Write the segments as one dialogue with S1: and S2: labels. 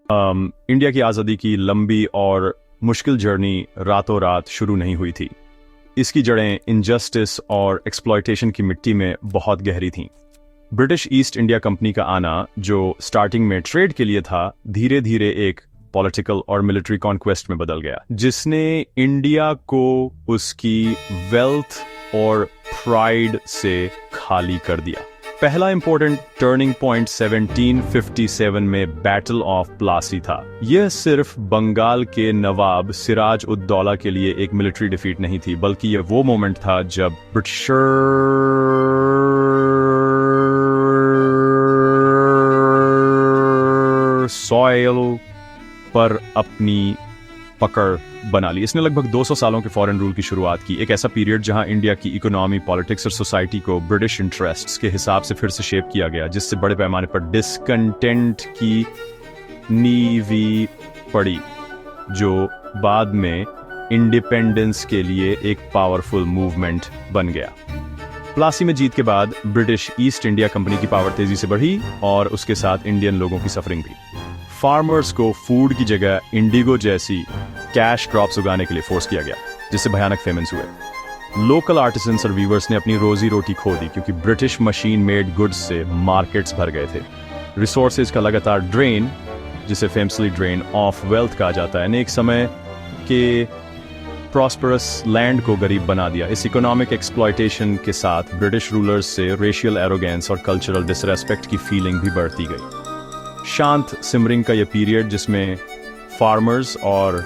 S1: India की आज़ादी की लंबी और मुश्किल जर्नी रातों रात शुरू नहीं हुई थी। इसकी जड़ें इनजस्टिस और एक्सप्लॉयटेशन की मिट्टी में बहुत गहरी थीं। ब्रिटिश ईस्ट इंडिया कंपनी का आना, जो स्टार्टिंग में ट्रेड के लिए था, धीरे धीरे एक पॉलिटिकल और मिलिट्री कॉन्क्वेस्ट में बदल गया, जिसने इंडिया को उसकी वेल्थ और प्राइड से खाली कर दिया। पहला इंपॉर्टेंट टर्निंग पॉइंट 1757 में बैटल ऑफ प्लासी था। यह सिर्फ बंगाल के नवाब सिराज उद दौला के लिए एक मिलिट्री डिफीट नहीं थी, बल्कि यह वो मोमेंट था जब ब्रिटिशर सॉयल पर अपनी पकड़ बना ली। इसने लगभग 200 सालों के फॉरेन रूल की शुरुआत की, एक ऐसा पीरियड जहां इंडिया की इकोनॉमी, पॉलिटिक्स और सोसाइटी को ब्रिटिश इंटरेस्ट्स के हिसाब से फिर से शेप किया गया, जिससे बड़े पैमाने पर डिसकंटेंट की नींव पड़ी, जो बाद में इंडिपेंडेंस के लिए एक पावरफुल मूवमेंट बन गया। प्लासी में जीत के बाद ब्रिटिश ईस्ट इंडिया कंपनी की पावर तेजी से बढ़ी और उसके साथ इंडियन लोगों की सफरिंग भी। फार्मर्स को फूड की जगह इंडिगो जैसी कैश क्रॉप्स उगाने के लिए फोर्स किया गया, जिससे भयानक फेमस हुए। लोकल आर्टिसंस और वीवर्स ने अपनी रोजी रोटी खो दी, क्योंकि ब्रिटिश मशीन मेड गुड्स से मार्केट्स भर गए थे। रिसोर्सेज का लगातार ड्रेन, जिसे फेमसली ड्रेन ऑफ वेल्थ कहा जाता है, ने एक समय के प्रॉस्परस लैंड को गरीब बना दिया। इस इकोनॉमिक एक्सप्लॉयटेशन के साथ ब्रिटिश रूलर्स से रेशियल एरोगेंस और कल्चरल डिसरेस्पेक्ट की फीलिंग भी बढ़ती गई। शांत सिमरिंग का यह पीरियड, जिसमें फार्मर्स और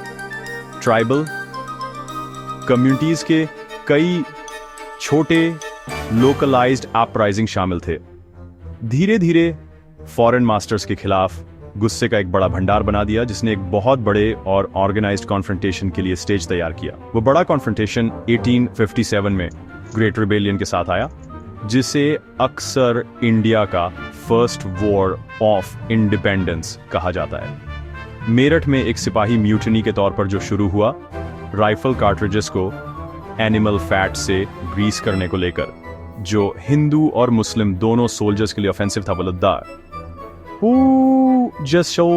S1: ट्राइबल कम्युनिटीज के कई छोटे लोकलाइज्ड अपराइजिंग शामिल थे, धीरे धीरे फॉरेन मास्टर्स के खिलाफ गुस्से का एक बड़ा भंडार बना दिया, जिसने एक बहुत बड़े और ऑर्गेनाइज्ड कॉन्फ्रंटेशन के लिए स्टेज तैयार किया। वो बड़ा कॉन्फ्रंटेशन 1857 में ग्रेट रिबेलियन के साथ आया, जिसे अक्सर इंडिया का फर्स्ट वॉर ऑफ इंडिपेंडेंस कहा जाता है। मेरठ में एक सिपाही म्यूटनी के तौर पर जो शुरू हुआ, राइफल कार्ट्रिजेस को एनिमल फैट से ग्रीस करने को लेकर, जो हिंदू और मुस्लिम दोनों सोल्जर्स के लिए ऑफेंसिव था। बलद्दार just show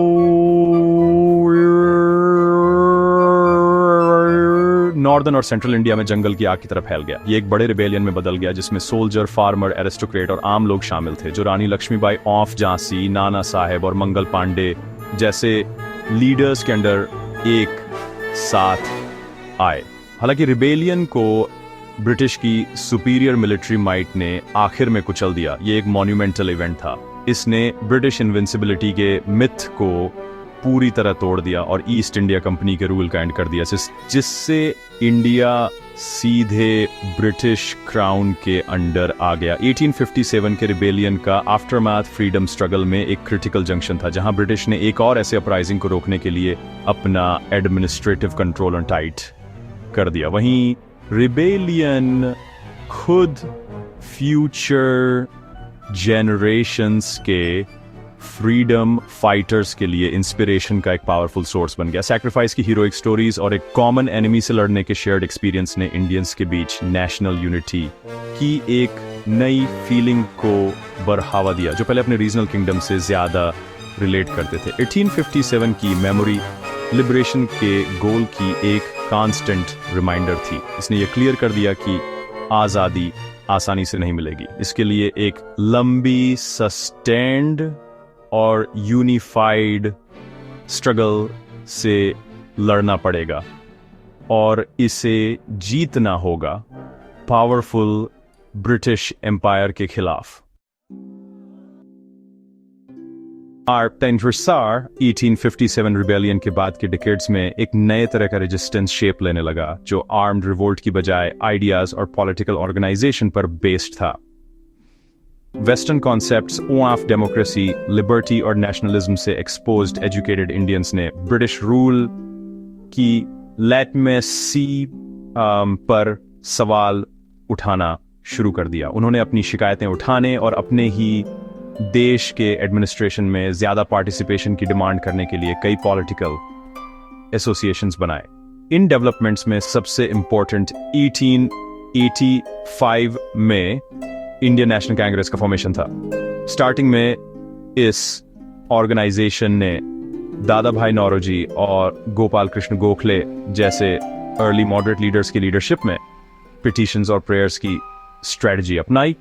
S1: नॉर्दर्न और सेंट्रल इंडिया में जंगल की आग की तरफ फैल गया। ये एक बड़े रिबेलियन में बदल गया, जिसमें सोल्जर, फार्मर, एरिस्टोक्रेट और आम लोग शामिल थे, जो रानी लक्ष्मीबाई ऑफ झांसी, नाना साहेब और मंगल पांडे जैसे लीडर्स के अंडर एक साथ आए। हालांकि रिबेलियन को ब्रिटिश की सुपीरियर मिलिट्री माइट ने आखिर में कुचल दिया। ये एक मॉन्यूमेंटल इवेंट था। इसने ब्रिटिश इनविंसिबिलिटी के मिथ को पूरी तरह तोड़ दिया और ईस्ट इंडिया कंपनी के रूल का एंड कर दिया, जिससे इंडिया सीधे ब्रिटिश क्राउन के अंडर आ गया। 1857 के रिबेलियन का आफ्टरमैथ फ्रीडम स्ट्रगल में एक क्रिटिकल जंक्शन था, जहां ब्रिटिश ने एक और ऐसे अपराइजिंग को रोकने के लिए अपना एडमिनिस्ट्रेटिव कंट्रोल ऑन टाइट कर दिया। वहीं रिबेलियन खुद फ्यूचर जेनरेशंस के फ्रीडम फाइटर्स के लिए इंस्पिरेशन का एक पावरफुल सोर्स बन गया। सैक्रिफाइस की हीरोइक स्टोरीज और एक कॉमन एनिमी से लड़ने के शेयर्ड एक्सपीरियंस ने इंडियंस के बीच नेशनल यूनिटी की एक नई फीलिंग को बढ़ावा दिया, जो पहले अपने रीजनल किंगडम से ज्यादा रिलेट करते थे। 1857 की मेमोरी लिबरेशन के गोल की एक कांस्टेंट रिमाइंडर थी। इसने ये क्लियर कर दिया कि आजादी आसानी से नहीं मिलेगी। इसके लिए एक लंबी, सस्टेन्ड और यूनिफाइड स्ट्रगल से लड़ना पड़ेगा और इसे जीतना होगा पावरफुल ब्रिटिश एम्पायर के खिलाफ। 1857 रिबेलियन के बाद के डिकेड्स में एक नए तरह का रेजिस्टेंस शेप लेने लगा, जो आर्म्ड रिवोल्ट की बजाय आइडियाज और पॉलिटिकल ऑर्गेनाइजेशन पर बेस्ड था। Western concepts of democracy, liberty और नेशनलिज्म से एक्सपोज्ड एजुकेटेड इंडियंस ने ब्रिटिश रूल की लेटमेसी पर सवाल उठाना शुरू कर दिया। उन्होंने अपनी शिकायतें उठाने और अपने ही देश के एडमिनिस्ट्रेशन में ज्यादा पार्टिसिपेशन की डिमांड करने के लिए कई पॉलिटिकल एसोसिएशंस बनाए। इन डेवलपमेंट्स में सबसे इंपॉर्टेंट 1885 में इंडियन नेशनल कांग्रेस का फॉर्मेशन था। स्टार्टिंग में इस ऑर्गेनाइजेशन ने दादा भाई नौरोजी और गोपाल कृष्ण गोखले जैसे अर्ली मॉडरेट लीडर्स की लीडरशिप में पिटीशंस और प्रेयर्स की स्ट्रेटजी अपनाई।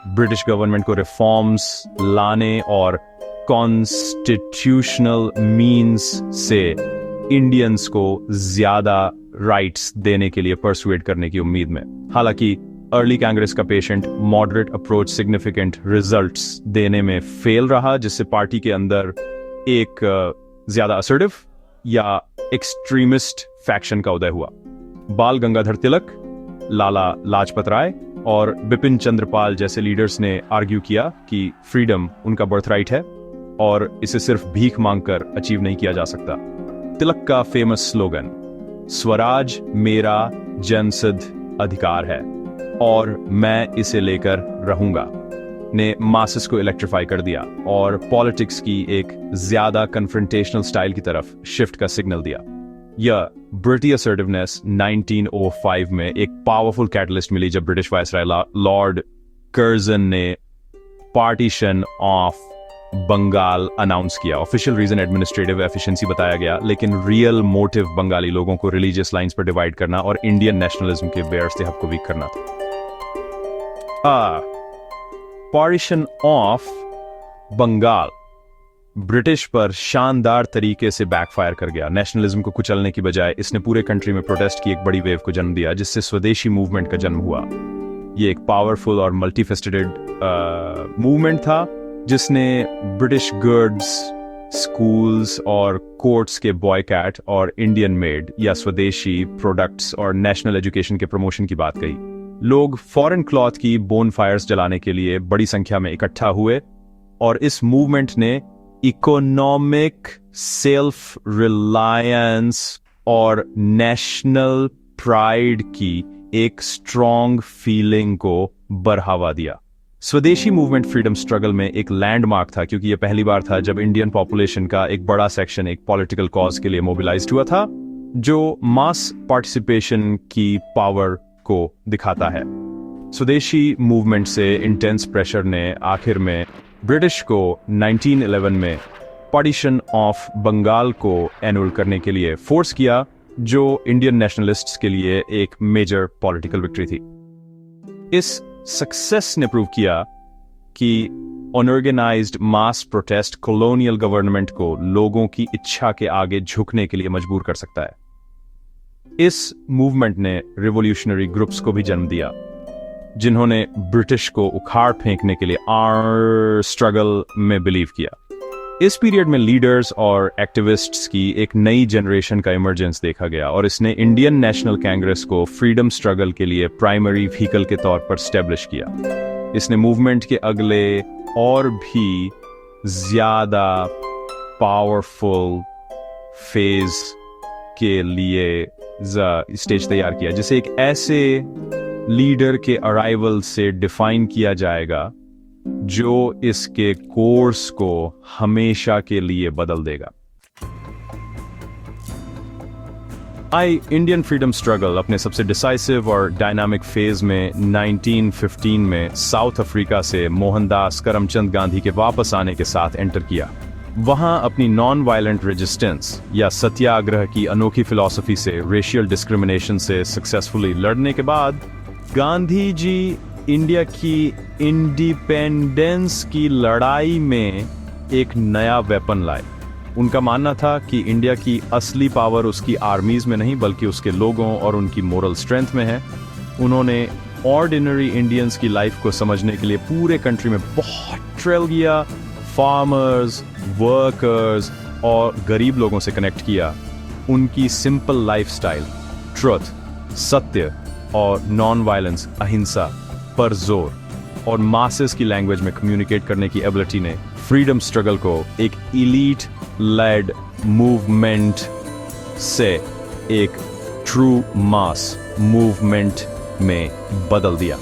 S1: ब्रिटिश गवर्नमेंट को रिफॉर्म्स लाने और कॉन्स्टिट्यूशनल मींस से इंडियंस को ज्यादा राइट्स देने के लिए परसुएट करने की उम्मीद में। हालांकि अर्ली कांग्रेस का patient moderate approach significant results देने में फेल रहा, जिससे पार्टी के अंदर एक ज्यादा असर्टिव या एक्सट्रीमिस्ट फैक्शन का उदय हुआ। बाल गंगाधर तिलक, लाला लाजपत राय और बिपिन चंद्रपाल जैसे लीडर्स ने आर्ग्यू किया कि फ्रीडम उनका बर्थराइट है और इसे सिर्फ भीख मांगकर अचीव नहीं किया जा सकता। तिलक का फेमस स्लोगन स्वराज मेरा जनसिद्ध अधिकार है और मैं इसे लेकर रहूंगा ने मासेस को इलेक्ट्रीफाई कर दिया और पॉलिटिक्स की एक ज्यादा कन्फ्रंटेशनल स्टाइल की तरफ शिफ्ट का सिग्नल दिया। यह ब्रिटिश असर्टिवनेस 1905 में एक पावरफुल कैटलिस्ट मिली जब ब्रिटिश वायसराय लॉर्ड कर्जन ने पार्टीशन ऑफ बंगाल अनाउंस किया। ऑफिशियल रीजन एडमिनिस्ट्रेटिव एफिशिएंसी बताया गया, लेकिन रियल मोटिव बंगाली लोगों को रिलीजियस लाइंस पर डिवाइड करना और इंडियन नेशनलिज्म के बेयर्स हक को वीक करना था। पार्टीशन ऑफ बंगाल ब्रिटिश पर शानदार तरीके से बैकफायर कर गया। नेशनलिज्म को कुचलने की बजाय इसने पूरे कंट्री में प्रोटेस्ट की एक बड़ी वेव को जन्म दिया, जिससे स्वदेशी मूवमेंट का जन्म हुआ। ये एक पावरफुल और मल्टीफेस्टेड मूवमेंट था जिसने ब्रिटिश गुड्स, स्कूल्स और कोर्ट्स के बॉयकॉट और इंडियन मेड या स्वदेशी प्रोडक्ट्स और नेशनल एजुकेशन के प्रमोशन की बात कही। लोग फॉरेन क्लॉथ की बोनफायर्स जलाने के लिए बड़ी संख्या में इकट्ठा हुए और इस मूवमेंट ने इकोनॉमिक सेल्फ रिलायंस और नेशनल प्राइड की एक स्ट्रॉन्ग फीलिंग को बढ़ावा दिया। स्वदेशी मूवमेंट फ्रीडम स्ट्रगल में एक लैंडमार्क था, क्योंकि यह पहली बार था जब इंडियन पॉपुलेशन का एक बड़ा सेक्शन एक पॉलिटिकल कॉज के लिए मोबिलाइज्ड हुआ था, जो मास पार्टिसिपेशन की पावर को दिखाता है। स्वदेशी मूवमेंट से इंटेंस प्रेशर ने आखिर में ब्रिटिश को 1911 में पार्टीशन ऑफ बंगाल को एनुअल करने के लिए फोर्स किया, जो इंडियन नेशनलिस्ट्स के लिए एक मेजर पॉलिटिकल विक्ट्री थी। इस सक्सेस ने प्रूव किया कि अनऑर्गेनाइज्ड मास प्रोटेस्ट कॉलोनियल गवर्नमेंट को लोगों की इच्छा के आगे झुकने के लिए मजबूर कर सकता है। इस मूवमेंट ने रिवॉल्यूशनरी ग्रुप्स को भी जन्म दिया, जिन्होंने ब्रिटिश को उखाड़ फेंकने के लिए आर्म स्ट्रगल में बिलीव किया। इस पीरियड में लीडर्स और एक्टिविस्ट्स की एक नई जनरेशन का इमर्जेंस देखा गया और इसने इंडियन नेशनल कांग्रेस को फ्रीडम स्ट्रगल के लिए प्राइमरी व्हीकल के तौर पर स्टैब्लिश किया। इसने मूवमेंट के अगले और भी ज्यादा पावरफुल फेज के लिए स्टेज तैयार किया, जिसे एक ऐसे लीडर के अराइवल से डिफाइन किया जाएगा जो इसके कोर्स को हमेशा के लिए बदल देगा। इंडियन फ्रीडम स्ट्रगल अपने सबसे डिसाइसिव और डायनामिक फेज में 1915 में साउथ अफ्रीका से मोहनदास करमचंद गांधी के वापस आने के साथ एंटर किया। वहां अपनी नॉन वायलेंट रेजिस्टेंस या सत्याग्रह की अनोखी फिलॉसफी से रेशियल डिस्क्रिमिनेशन से सक्सेसफुली लड़ने के बाद गांधी जी इंडिया की इंडिपेंडेंस की लड़ाई में एक नया वेपन लाए। उनका मानना था कि इंडिया की असली पावर उसकी आर्मीज में नहीं बल्कि उसके लोगों और उनकी मोरल स्ट्रेंथ में है। उन्होंने ऑर्डिनरी इंडियंस की लाइफ को समझने के लिए पूरे कंट्री में बहुत ट्रेवल किया, फार्मर्स, वर्कर्स और गरीब लोगों से कनेक्ट किया। उनकी सिंपल लाइफस्टाइल, ट्रुथ, सत्य और नॉन वायलेंस, अहिंसा पर जोर और मासेस की लैंग्वेज में कम्युनिकेट करने की एबिलिटी ने फ्रीडम स्ट्रगल को एक इलीट लेड मूवमेंट से एक ट्रू मास मूवमेंट में बदल दिया।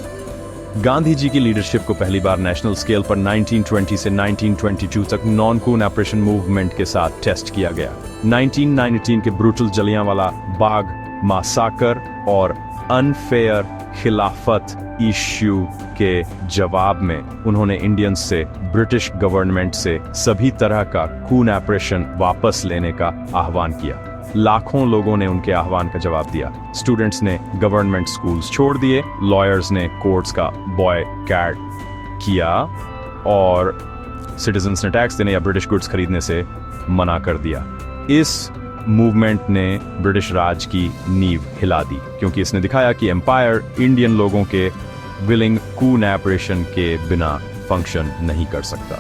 S1: गांधी जी की लीडरशिप को पहली बार नेशनल स्केल पर 1920 से 1922 तक नॉन कून ऑपरेशन मूवमेंट के साथ टेस्ट किया गया। 1919 के ब्रूटल जलियांवाला बाग मासाकर और अनफेयर खिलाफत इश्यू के जवाब में उन्होंने इंडियंस से ब्रिटिश गवर्नमेंट से सभी तरह का खून ऑपरेशन वापस लेने का आह्वान किया। लाखों लोगों ने उनके आह्वान का जवाब दिया। स्टूडेंट्स ने गवर्नमेंट स्कूल्स छोड़ दिए, लॉयर्स ने कोर्ट्स का बॉयकॉट किया और सिटीजन्स ने टैक्स देने या ब्रिटिश गुड्स खरीदने से मना कर दिया। इस मूवमेंट ने ब्रिटिश राज की नींव हिला दी, क्योंकि इसने दिखाया कि एम्पायर इंडियन लोगों के विलिंग कून ऑपरेशन के बिना फंक्शन नहीं कर सकता।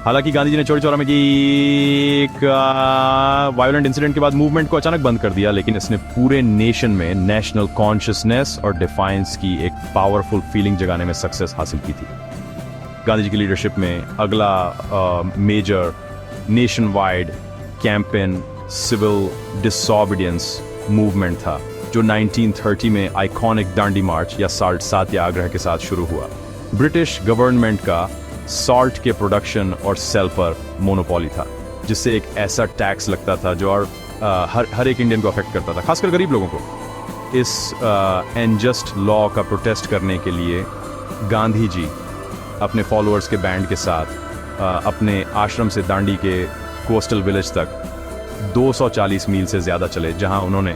S1: हालांकि गांधी जी ने चौरी चौरा में की एक वायलेंट इंसिडेंट के बाद मूवमेंट को अचानक बंद कर दिया, लेकिन इसने पूरे नेशन में नेशनल कॉन्शियसनेस और डिफाइंस की एक पावरफुल फीलिंग जगाने में सक्सेस हासिल की थी। गांधी जी की लीडरशिप में अगला major nationwide campaign civil disobedience movement था, जो 1930 में आइकॉनिक दांडी मार्च या साल्ट सत्याग्रह के साथ शुरू हुआ। ब्रिटिश गवर्नमेंट का सॉल्ट के प्रोडक्शन और सेल पर मोनोपोली था, जिससे एक ऐसा टैक्स लगता था जो हर एक इंडियन को अफेक्ट करता था, खासकर गरीब लोगों को। इस अनजस्ट लॉ का प्रोटेस्ट करने के लिए गांधी जी अपने फॉलोअर्स के बैंड के साथ अपने आश्रम से दांडी के कोस्टल विलेज तक 240 मील से ज़्यादा चले, जहां उन्होंने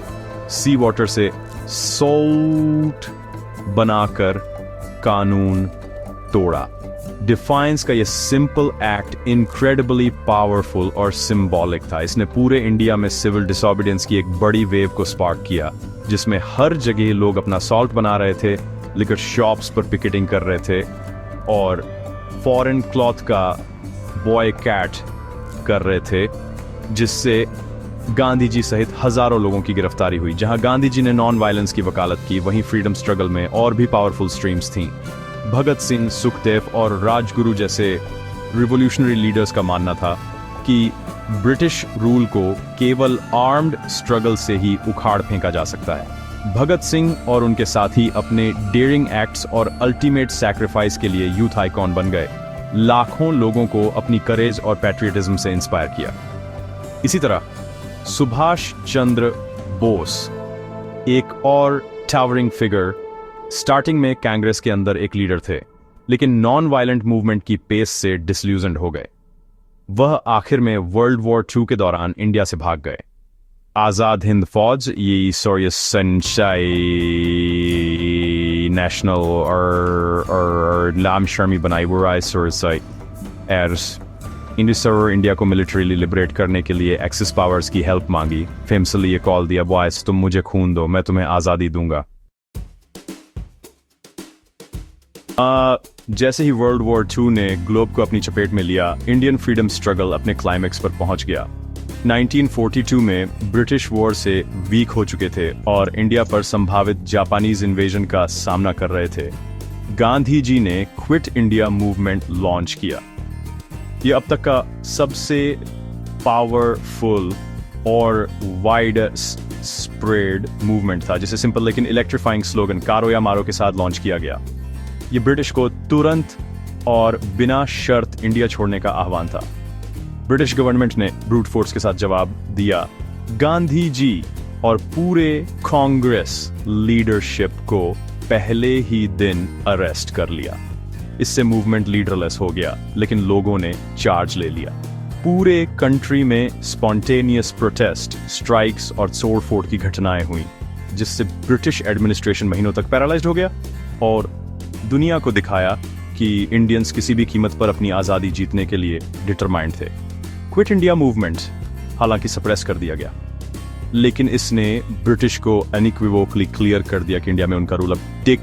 S1: सी वाटर से सॉल्ट बनाकर कानून तोड़ा। डिफाइंस का ये सिंपल एक्ट इनक्रेडिबली पावरफुल और सिंबॉलिक था। इसने पूरे इंडिया में सिविल डिसोबीडियंस की एक बड़ी वेव को स्पार्क किया, जिसमें हर जगह लोग अपना सॉल्ट बना रहे थे, लिकर शॉप्स पर पिकेटिंग कर रहे थे और फॉरेन क्लॉथ का बॉयकॉट कर रहे थे, जिससे गांधी जी सहित हजारों लोगों की गिरफ्तारी हुई। जहां गांधी जी ने नॉन वायलेंस की वकालत की, वहीं फ्रीडम स्ट्रगल में और भी पावरफुल स्ट्रीम्स थीं। भगत सिंह, सुखदेव और राजगुरु जैसे रिवॉल्यूशनरी लीडर्स का मानना था कि ब्रिटिश रूल को केवल आर्म्ड स्ट्रगल से ही उखाड़ फेंका जा सकता है। भगत सिंह और उनके साथी अपने डेयरिंग एक्ट्स और अल्टीमेट सैक्रिफाइस के लिए यूथ आइकॉन बन गए। लाखों लोगों को अपनी करेज और पैट्रियटिज्म से इंस्पायर किया। इसी तरह सुभाष चंद्र बोस, एक और टावरिंग फिगर, स्टार्टिंग में कांग्रेस के अंदर एक लीडर थे, लेकिन नॉन वायलेंट मूवमेंट की पेस से डिसल्यूजन्ड हो गए। वह आखिर में वर्ल्ड वॉर II के दौरान इंडिया से भाग गए। आजाद हिंद फौज, ये सनशाई नेशनल और लाम शर्मी बनाई इंडिया को मिलिट्रीली लिबरेट करने के लिए एक्सिस पावर्स की हेल्प मांगी। फेमसली ये कॉल दिया, बॉयज तुम मुझे खून दो, मैं तुम्हें आज़ादी दूंगा। जैसे ही वर्ल्ड वॉर II ने ग्लोब को अपनी चपेट में लिया, इंडियन फ्रीडम स्ट्रगल अपने क्लाइमेक्स पर पहुंच गया। 1942 में ब्रिटिश वॉर से वीक हो चुके थे और इंडिया पर संभावित जापानीज इन्वेजन का सामना कर रहे थे। गांधी जी ने क्विट इंडिया मूवमेंट लॉन्च किया। यह अब तक का सबसे पावरफुल और वाइड स्प्रेड मूवमेंट था, जिसे सिंपल लेकिन इलेक्ट्रीफाइंग स्लोगन "कारो या मारो" के साथ लॉन्च किया गया। ये ब्रिटिश को तुरंत और बिना शर्त इंडिया छोड़ने का आह्वान था। ब्रिटिश गवर्नमेंट ने ब्रूट फोर्स के साथ जवाब दिया। गांधी जी और पूरे कांग्रेस लीडरशिप को पहले ही दिन अरेस्ट कर लिया। इससे मूवमेंट लीडरलेस हो गया, लेकिन लोगों ने चार्ज ले लिया। पूरे कंट्री में स्पॉन्टेनियस प्रोटेस्ट, स्ट्राइक्स और तोड़ फोड़ की घटनाएं हुई, जिससे ब्रिटिश एडमिनिस्ट्रेशन महीनों तक पैरालाइज्ड हो गया और दुनिया को दिखाया कि इंडियंस किसी भी कीमत पर अपनी आज़ादी जीतने के लिए डिटरमाइंड थे। क्विट इंडिया मूवमेंट हालांकि सप्रेस कर दिया गया, लेकिन इसने ब्रिटिश को अनइक्विवोकली क्लियर कर दिया कि इंडिया में उनका रूल अब टिक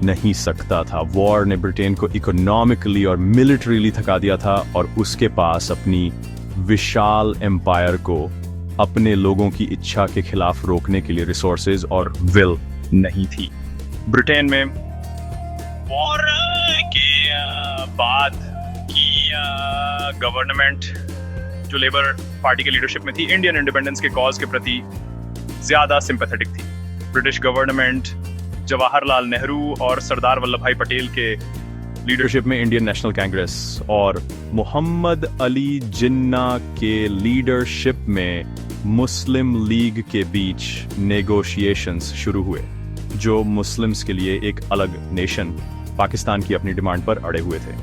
S1: नहीं सकता था। वॉर ने ब्रिटेन को इकोनॉमिकली और मिलिट्रीली थका दिया था और उसके पास अपनी विशाल एम्पायर को अपने लोगों की इच्छा के खिलाफ रोकने के लिए रिसोर्सेज और विल नहीं थी। ब्रिटेन में वॉर के बाद की गवर्नमेंट जो लेबर पार्टी के लीडरशिप में थी, इंडियन इंडिपेंडेंस के कॉज के प्रति ज्यादा सिंपैथेटिक थी। ब्रिटिश गवर्नमेंट जवाहरलाल नेहरू और सरदार वल्लभ भाई पटेल के लीडरशिप में इंडियन नेशनल कांग्रेस और मोहम्मद अली जिन्ना के लीडरशिप में मुस्लिम लीग के बीच नेगोशिएशंस शुरू हुए, जो मुस्लिम्स के लिए एक अलग नेशन पाकिस्तान की अपनी डिमांड पर अड़े हुए थे।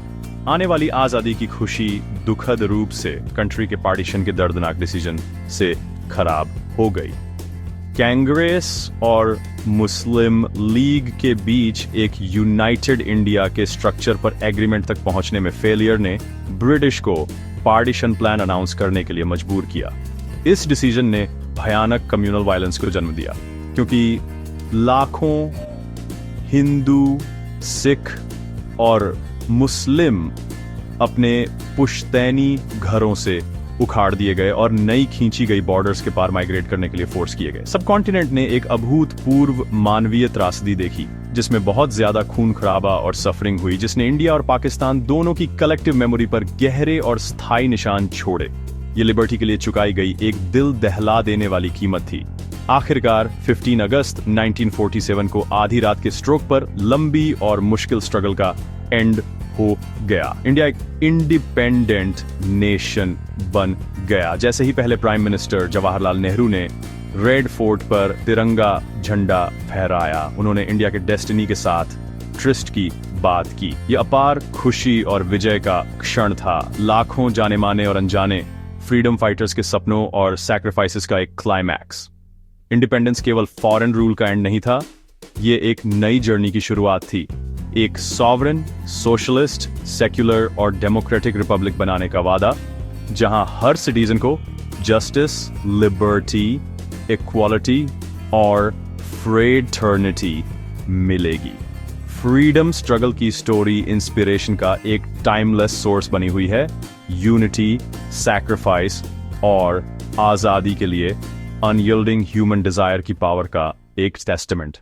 S1: आने वाली आज़ादी की खुशी दुखद रूप से कंट्री के पार्टीशन के दर्दनाक डिसीजन से खराब हो गई। कांग्रेस और मुस्लिम लीग के बीच एक यूनाइटेड इंडिया के स्ट्रक्चर पर एग्रीमेंट तक पहुंचने में फेलियर ने ब्रिटिश को पार्टीशन प्लान अनाउंस करने के लिए मजबूर किया। इस डिसीजन ने भयानक कम्युनल वायलेंस को जन्म दिया, क्योंकि लाखों हिंदू, सिख और मुस्लिम अपने पुश्तैनी घरों से उखाड़ दिए गए और नई खींची गई बॉर्डर्स के पार माइग्रेट करने के लिए फोर्स किए गए। सब कॉन्टिनेंट ने एक अभूतपूर्व मानवीय त्रासदी देखी, जिसमें बहुत ज्यादा खून खराबा और सफरिंग हुई, जिसने इंडिया और पाकिस्तान दोनों की कलेक्टिव मेमोरी पर गहरे और स्थायी निशान छोड़े। ये लिबर्टी के लिए चुकाई गई एक दिल दहला देने वाली कीमत थी। आखिरकार 15 अगस्त 1947 को आधी रात के स्ट्रोक पर लंबी और मुश्किल स्ट्रगल का एंड हो गया। इंडिया एक इंडिपेंडेंट नेशन बन गया। जैसे ही पहले प्राइम मिनिस्टर जवाहरलाल नेहरू ने रेड फोर्ट पर तिरंगा झंडा फहराया, उन्होंने इंडिया के डेस्टिनी के साथ ट्रिस्ट की बात की। यह अपार खुशी और विजय का क्षण था, लाखों जाने माने और अनजाने फ्रीडम फाइटर्स के सपनों और सैक्रिफाइसेस का एक क्लाइमैक्स। इंडिपेंडेंस केवल फॉरेन रूल का एंड नहीं था, ये एक नई जर्नी की शुरुआत थी, एक सॉवरेन, सोशलिस्ट, सेक्युलर और डेमोक्रेटिक रिपब्लिक बनाने का वादा, जहां हर सिटीजन को जस्टिस, लिबर्टी, इक्वालिटी और फ्रेटर्निटी मिलेगी। फ्रीडम स्ट्रगल की स्टोरी इंस्पिरेशन का एक टाइमलेस सोर्स बनी हुई है, यूनिटी, सैक्रिफाइस और आजादी के लिए अनयील्डिंग ह्यूमन डिजायर की पावर का एक टेस्टामेंट।